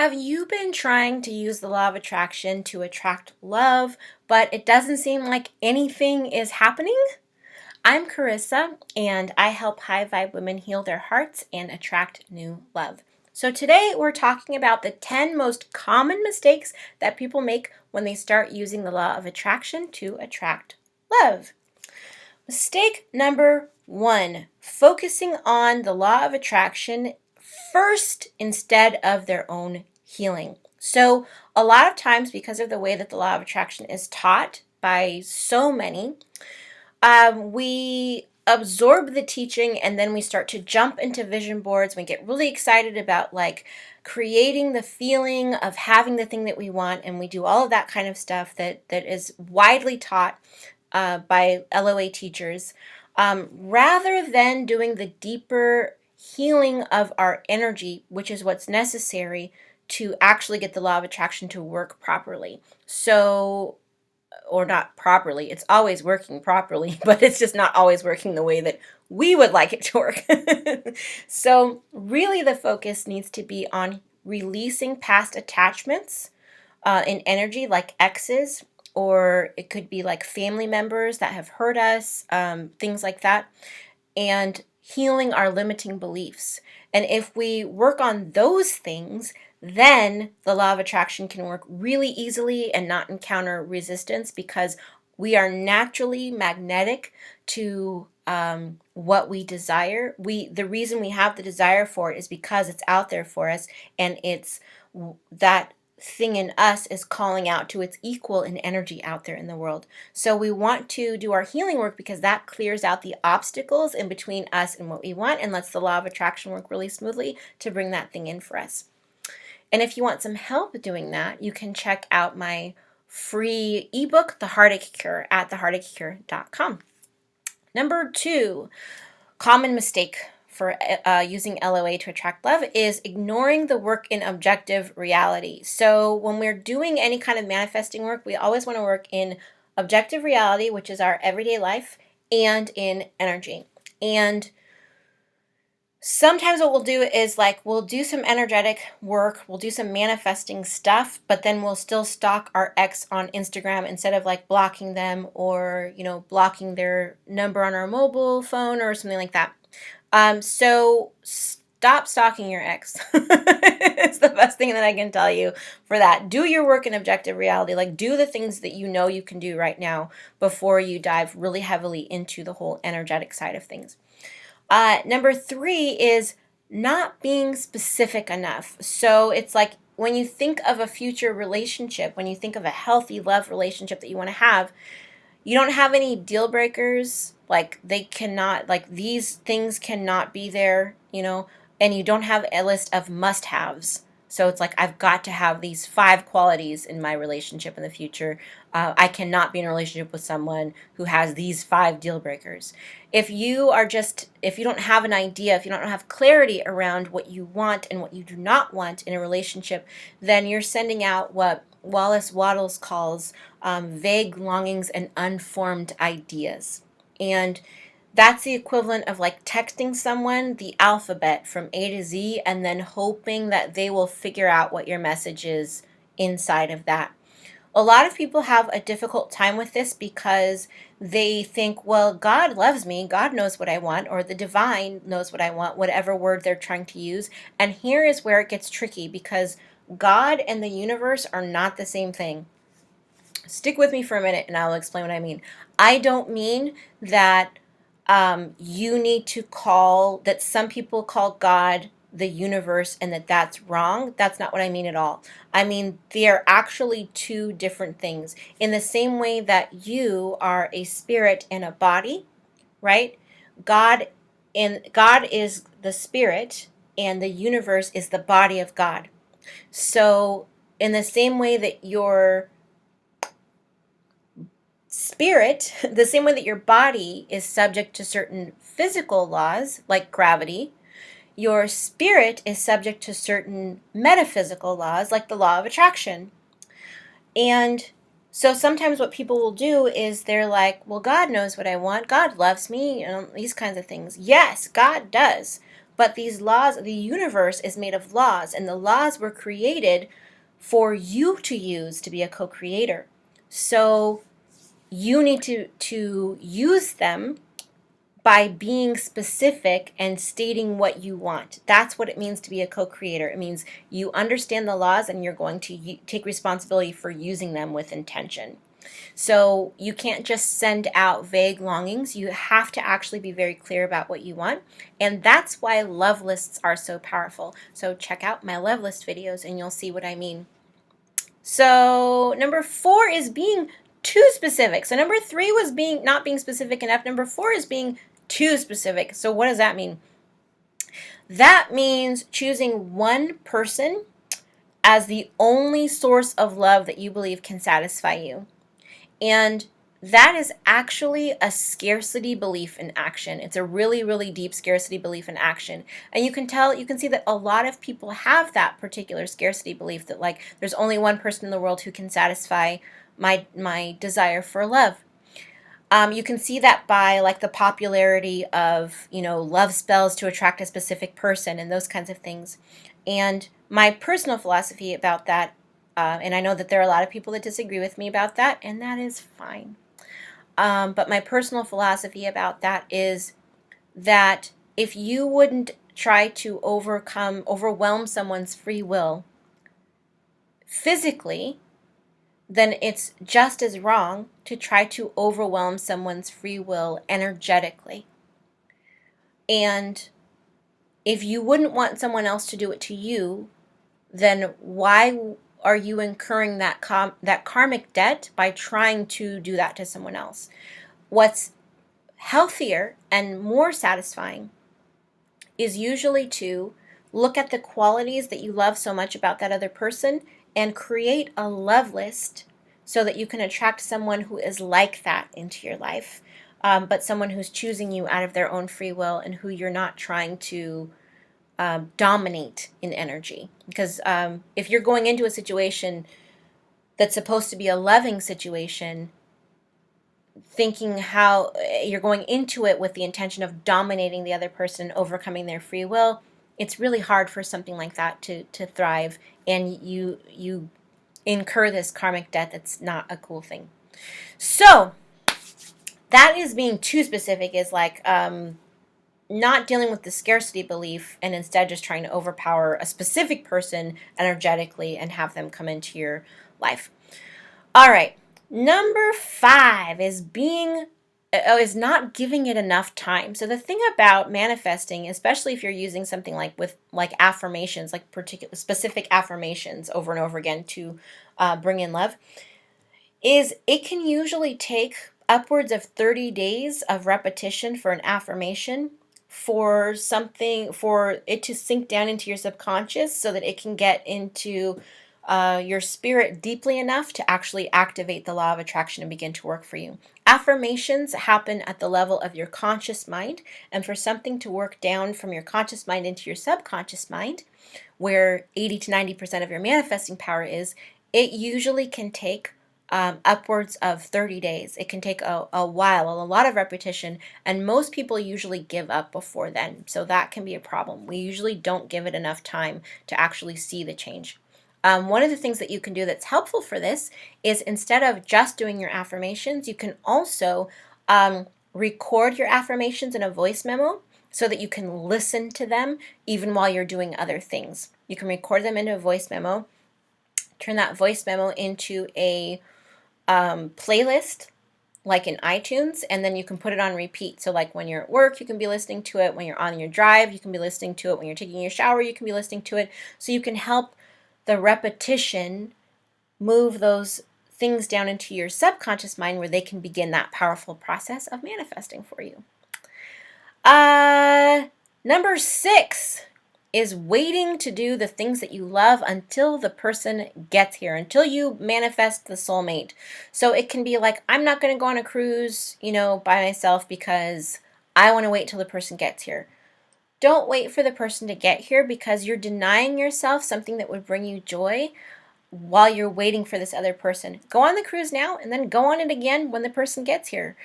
Have you been trying to use the law of attraction to attract love, but it doesn't seem like anything is happening? I'm Carissa, and I help high vibe women heal their hearts and attract new love. So today we're talking about the 10 most common mistakes that people make when they start using the law of attraction to attract love. Mistake number 1, focusing on the law of attraction first instead of their own healing. So, a lot of times, because of the way that the law of attraction is taught by so many, we absorb the teaching and then we start to jump into vision boards. We get really excited about creating the feeling of having the thing that we want, and we do all of that kind of stuff that is widely taught by LOA teachers, rather than doing the deeper healing of our energy, which is what's necessary to actually get the law of attraction to work properly. So, or not properly, it's always working properly, but it's just not always working the way that we would like it to work. So, really, the focus needs to be on releasing past attachments in energy, like exes, or it could be like family members that have hurt us, things like that, and healing our limiting beliefs. And if we work on those things, then the law of attraction can work really easily and not encounter resistance, because we are naturally magnetic to what we desire. The reason we have the desire for it is because it's out there for us, and it's that thing in us is calling out to its equal in energy out there in the world. So we want to do our healing work because that clears out the obstacles in between us and what we want, and lets the law of attraction work really smoothly to bring that thing in for us. And if you want some help doing that, you can check out my free ebook, The Heartache Cure, at theheartachecure.com. Number 2, common mistake for using LOA to attract love is ignoring the work in objective reality. So when we're doing any kind of manifesting work, we always want to work in objective reality, which is our everyday life, and in energy. And sometimes what we'll do is we'll do some energetic work, we'll do some manifesting stuff, but then we'll still stalk our ex on Instagram instead of blocking them, or blocking their number on our mobile phone or something like that. So stop stalking your ex. It's the best thing that I can tell you for that. Do your work in objective reality. Do the things that you know you can do right now before you dive really heavily into the whole energetic side of things. Number 3 is not being specific enough. So it's like when you think of a future relationship, when you think of a healthy love relationship that you want to have, you don't have any deal breakers. They cannot, these things cannot be there, and you don't have a list of must-haves. So it's I've got to have these 5 qualities in my relationship in the future. I cannot be in a relationship with someone who has these 5 deal breakers. If you don't have an idea, if you don't have clarity around what you want and what you do not want in a relationship, then you're sending out what Wallace Wattles calls vague longings and unformed ideas. And that's the equivalent of texting someone the alphabet from A to Z and then hoping that they will figure out what your message is inside of that. A lot of people have a difficult time with this because they think, well, God loves me, God knows what I want, or the divine knows what I want, whatever word they're trying to use. And here is where it gets tricky, because God and the universe are not the same thing. Stick with me for a minute and I'll explain what I mean. I don't mean that you need to that some people call God the universe and that's wrong. That's not what I mean at all. I mean, they are actually 2 different things. In the same way that you are a spirit and a body, right? God is the spirit and the universe is the body of God. So in the same way that your spirit, the same way that your body is subject to certain physical laws like gravity, your spirit is subject to certain metaphysical laws like the law of attraction. And so sometimes what people will do is they're like, well, God knows what I want, God loves me, these kinds of things. Yes, God does. But these laws, the universe is made of laws, and the laws were created for you to use to be a co-creator. So you need to use them by being specific and stating what you want. That's what it means to be a co-creator. It means you understand the laws and you're going to take responsibility for using them with intention. So you can't just send out vague longings. You have to actually be very clear about what you want. And that's why love lists are so powerful. So check out my love list videos and you'll see what I mean. So number 4 is being too specific. So number 3 was not being specific enough. Number 4 is being too specific. So what does that mean? That means choosing one person as the only source of love that you believe can satisfy you. And that is actually a scarcity belief in action. It's a really, really deep scarcity belief in action. And you can see that a lot of people have that particular scarcity belief that, like, there's only one person in the world who can satisfy my desire for love. You can see that by, like, the popularity of, love spells to attract a specific person and those kinds of things. And my personal philosophy about that, and I know that there are a lot of people that disagree with me about that, and that is fine. But my personal philosophy about that is that if you wouldn't try to overwhelm someone's free will physically, then it's just as wrong to try to overwhelm someone's free will energetically. And if you wouldn't want someone else to do it to you, then why are you incurring that karmic debt by trying to do that to someone else? What's healthier and more satisfying is usually to look at the qualities that you love so much about that other person and create a love list so that you can attract someone who is like that into your life, but someone who's choosing you out of their own free will and who you're not trying to dominate in energy. Because if you're going into a situation that's supposed to be a loving situation, thinking how you're going into it with the intention of dominating the other person, overcoming their free will, it's really hard for something like that to thrive, and you incur this karmic debt that's not a cool thing. So that is being too specific, is like not dealing with the scarcity belief and instead just trying to overpower a specific person energetically and have them come into your life. All right. Number 5 is not giving it enough time. So the thing about manifesting, especially if you're using something like affirmations, like particular specific affirmations over and over again to bring in love, is it can usually take upwards of 30 days of repetition for an affirmation for it to sink down into your subconscious so that it can get into your spirit deeply enough to actually activate the law of attraction and begin to work for you. Affirmations happen at the level of your conscious mind, and for something to work down from your conscious mind into your subconscious mind, where 80 to 90% of your manifesting power is, it usually can take upwards of 30 days. It can take a while, a lot of repetition, and most people usually give up before then. So that can be a problem. We usually don't give it enough time to actually see the change. One of the things that you can do that's helpful for this is, instead of just doing your affirmations, you can also record your affirmations in a voice memo so that you can listen to them even while you're doing other things. You can record them into a voice memo, turn that voice memo into a playlist like in iTunes, and then you can put it on repeat. So like when you're at work, you can be listening to it. When you're on your drive, you can be listening to it. When you're taking your shower, you can be listening to it. So you can help the repetition move those things down into your subconscious mind where they can begin that powerful process of manifesting for you. Number 6 is waiting to do the things that you love until the person gets here, until you manifest the soulmate. So it can be like, I'm not going to go on a cruise, by myself because I want to wait till the person gets here. Don't wait for the person to get here, because you're denying yourself something that would bring you joy while you're waiting for this other person. Go on the cruise now and then go on it again when the person gets here.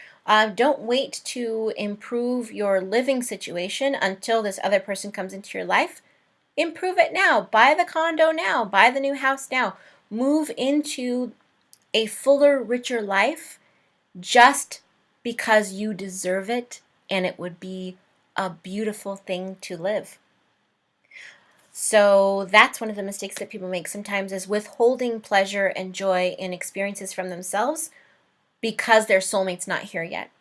Don't wait to improve your living situation until this other person comes into your life. Improve it now. Buy the condo now. Buy the new house now. Move into a fuller, richer life just because you deserve it, and it would be a beautiful thing to live. So that's one of the mistakes that people make sometimes, is withholding pleasure and joy and experiences from themselves because their soulmate's not here yet.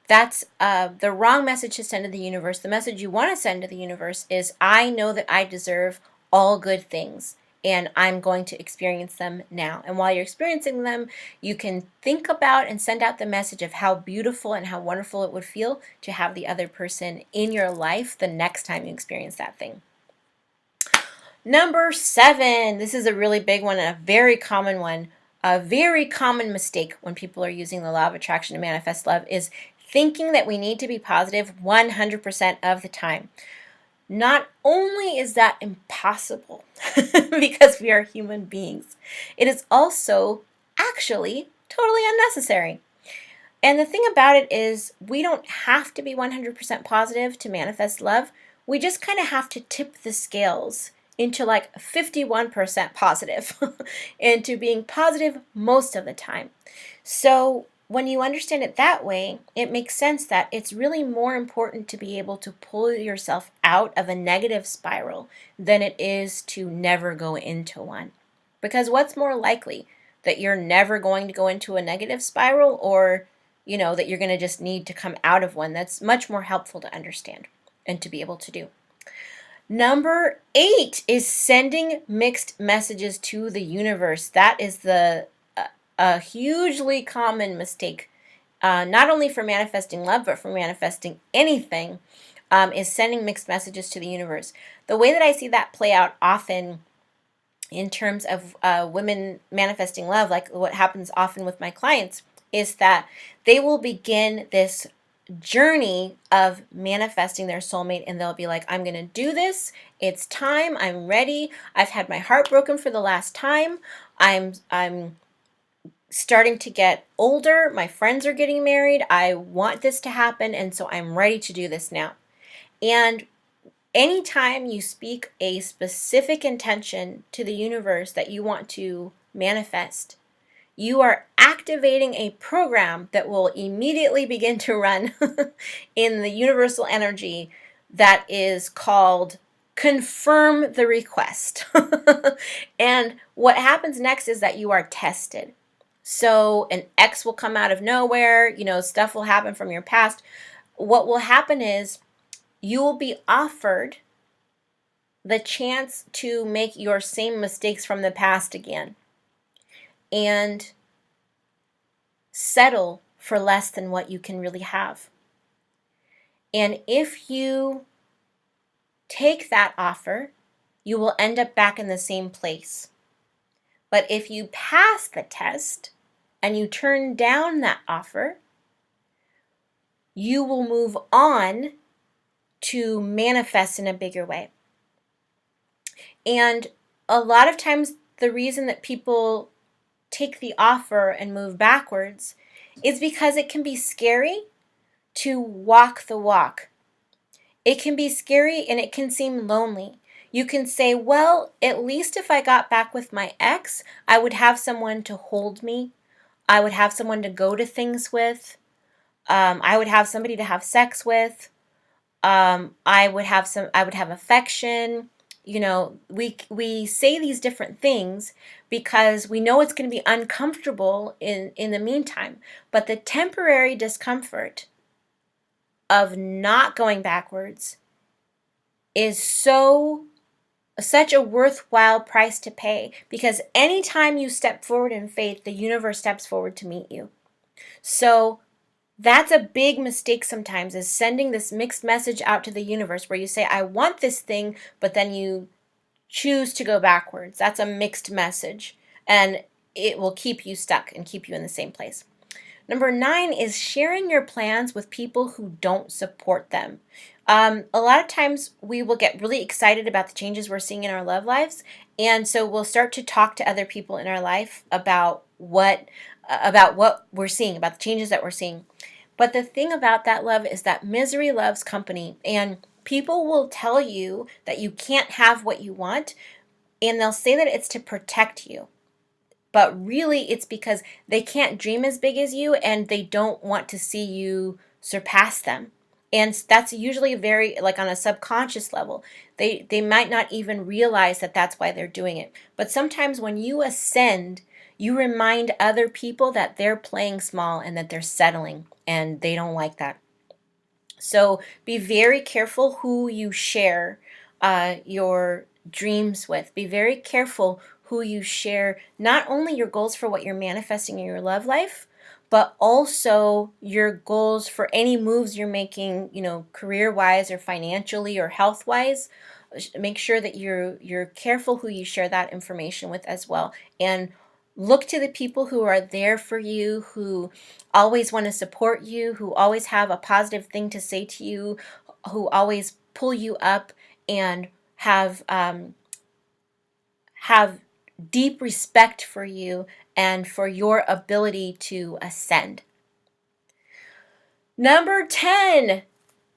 That's the wrong message to send to the universe. The message you want to send to the universe is, I know that I deserve all good things, and I'm going to experience them now. And while you're experiencing them, you can think about and send out the message of how beautiful and how wonderful it would feel to have the other person in your life the next time you experience that thing. Number 7, this is a really big one and a very common one. A very common mistake when people are using the law of attraction to manifest love is thinking that we need to be positive 100% of the time. Not only is that impossible because we are human beings, it is also actually totally unnecessary. And the thing about it is, we don't have to be 100% positive to manifest love. We just kind of have to tip the scales into like 51% positive into being positive most of the time. So when you understand it that way, it makes sense that it's really more important to be able to pull yourself out of a negative spiral than it is to never go into one. Because what's more likely? That you're never going to go into a negative spiral, or that you're going to just need to come out of one? That's much more helpful to understand and to be able to do. Number 8 is sending mixed messages to the universe. That is a hugely common mistake, not only for manifesting love, but for manifesting anything, is sending mixed messages to the universe. The way that I see that play out often in terms of women manifesting love, like what happens often with my clients, is that they will begin this journey of manifesting their soulmate, and they'll be like, I'm going to do this. It's time. I'm ready. I've had my heart broken for the last time. I'm starting to get older. My friends are getting married. I want this to happen, and so I'm ready to do this now. And anytime you speak a specific intention to the universe that you want to manifest, you are activating a program that will immediately begin to run in the universal energy that is called confirm the request. And what happens next is that you are tested. So an ex will come out of nowhere, stuff will happen from your past. What will happen is you will be offered the chance to make your same mistakes from the past again and settle for less than what you can really have. And if you take that offer, you will end up back in the same place. But if you pass the test and you turn down that offer, you will move on to manifest in a bigger way. And a lot of times the reason that people take the offer and move backwards is because it can be scary to walk the walk. It can be scary and it can seem lonely. You can say, well, at least if I got back with my ex, I would have someone to hold me. I would have someone to go to things with. I would have somebody to have sex with. I would have affection. We say these different things because we know it's going to be uncomfortable in the meantime. But the temporary discomfort of not going backwards is such a worthwhile price to pay, because anytime you step forward in faith, the universe steps forward to meet you. So that's a big mistake sometimes, is sending this mixed message out to the universe where you say, I want this thing, but then you choose to go backwards. That's a mixed message, and it will keep you stuck and keep you in the same place. Number 9 is sharing your plans with people who don't support them. A lot of times we will get really excited about the changes we're seeing in our love lives, And so we'll start to talk to other people in our life about what we're seeing, about the changes that we're seeing. But the thing about that, love, is that misery loves company, and people will tell you that you can't have what you want, and they'll say that it's to protect you. But really, it's because they can't dream as big as you, and they don't want to see you surpass them. And that's usually very, like, on a subconscious level. They might not even realize that that's why they're doing it. But sometimes when you ascend, you remind other people that they're playing small and that they're settling, and they don't like that. So be very careful who you share your dreams with. Be very careful who you share not only your goals for what you're manifesting in your love life, but also your goals for any moves you're making, career-wise or financially or health-wise. Make sure that you're careful who you share that information with as well. And look to the people who are there for you, who always want to support you, who always have a positive thing to say to you, who always pull you up and have deep respect for you and for your ability to ascend. Number 10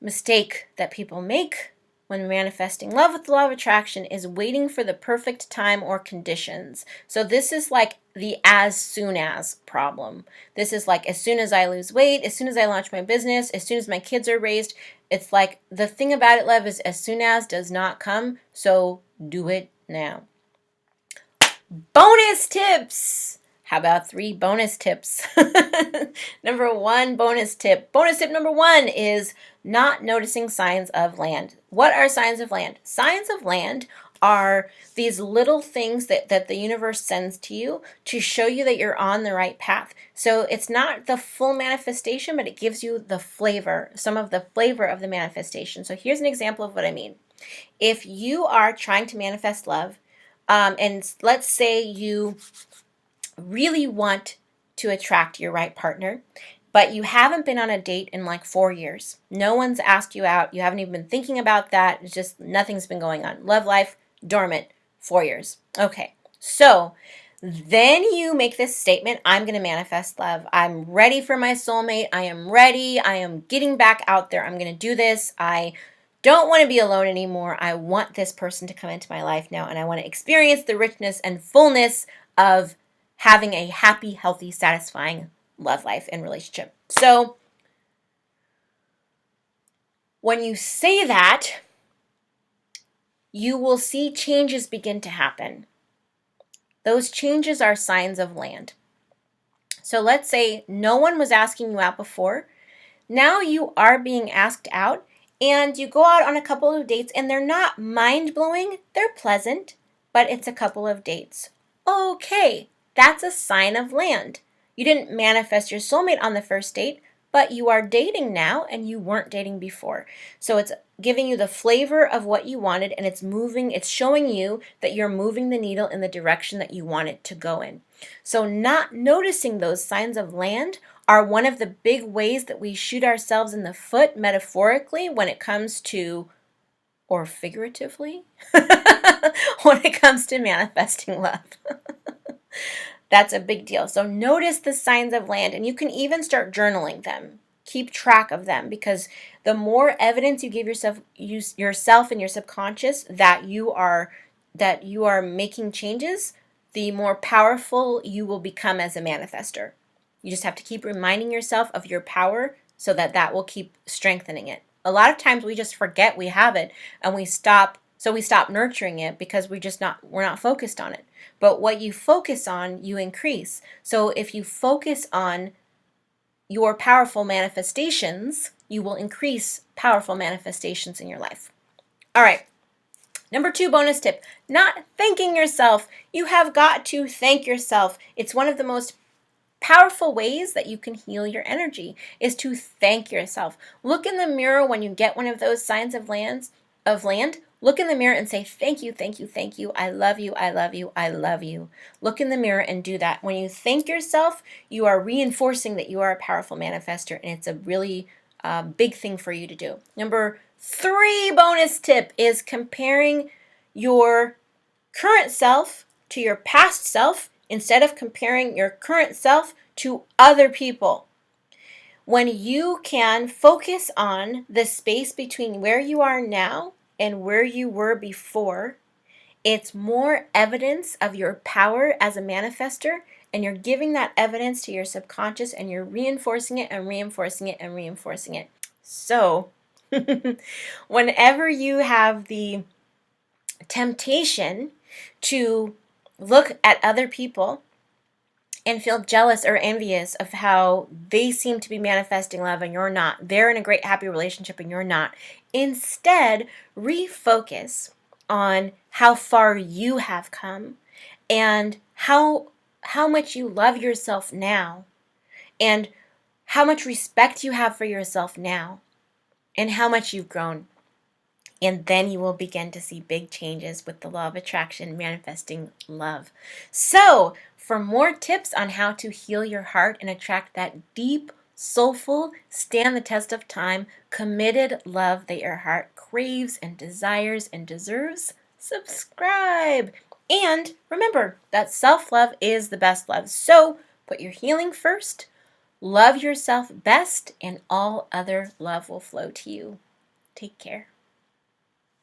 mistake that people make when manifesting love with the law of attraction is waiting for the perfect time or conditions. So this is like the as soon as problem. This is like as soon as I lose weight, as soon as I launch my business, as soon as my kids are raised. It's like the thing about it, love, is as soon as does not come, so do it now. Bonus tips. How about 3 bonus tips? Number 1 bonus tip. Bonus tip number 1 is not noticing signs of land. What are signs of land? Signs of land are these little things that the universe sends to you to show you that you're on the right path. So it's not the full manifestation, but it gives you the flavor, some of the flavor of the manifestation. So here's an example of what I mean. If you are trying to manifest love, and let's say you really want to attract your right partner, but you haven't been on a date in like 4 years. No one's asked you out. You haven't even been thinking about that. It's just nothing's been going on. Love life, dormant, 4 years. Okay, so then you make this statement, I'm going to manifest love. I'm ready for my soulmate. I am ready. I am getting back out there. I'm going to do this. I don't want to be alone anymore. I want this person to come into my life now, and I want to experience the richness and fullness of having a happy, healthy, satisfying love life and relationship. So when you say that, you will see changes begin to happen. Those changes are signs of land. So let's say no one was asking you out before. Now you are being asked out, and you go out on a couple of dates, and they're not mind-blowing. They're pleasant, but it's a couple of dates. Okay, that's a sign of land. You didn't manifest your soulmate on the first date, but you are dating now, and you weren't dating before. So it's giving you the flavor of what you wanted, and it's showing you that you're moving the needle in the direction that you want it to go in. So not noticing those signs of land are one of the big ways that we shoot ourselves in the foot metaphorically when it comes to, or figuratively, when it comes to manifesting love. That's a big deal. So notice the signs of land, and you can even start journaling them. Keep track of them, because the more evidence you give yourself and your subconscious that you are making changes, the more powerful you will become as a manifester. You just have to keep reminding yourself of your power so that will keep strengthening it. A lot of times we just forget we have it, and we stop nurturing it because we're not focused on it. But what you focus on, you increase. So if you focus on your powerful manifestations, you will increase powerful manifestations in your life. All right. Number 2 bonus tip, not thanking yourself. You have got to thank yourself. It's one of the most powerful ways that you can heal your energy is to thank yourself. Look in the mirror when you get one of those signs of land. Look in the mirror and say, thank you, thank you, thank you. I love you, I love you, I love you. Look in the mirror and do that. When you thank yourself, you are reinforcing that you are a powerful manifester, and it's a really big thing for you to do. Number 3 bonus tip is comparing your current self to your past self instead of comparing your current self to other people. When you can focus on the space between where you are now and where you were before, it's more evidence of your power as a manifester, and you're giving that evidence to your subconscious, and you're reinforcing it and reinforcing it and reinforcing it. So, whenever you have the temptation to look at other people and feel jealous or envious of how they seem to be manifesting love and you're not, they're in a great happy relationship and you're not, instead refocus on how far you have come and how much you love yourself now, and how much respect you have for yourself now, and how much you've grown. And then you will begin to see big changes with the law of attraction, manifesting love. So, for more tips on how to heal your heart and attract that deep, soulful, stand the test of time, committed love that your heart craves and desires and deserves, subscribe. And remember that self-love is the best love. So, put your healing first, love yourself best, and all other love will flow to you. Take care.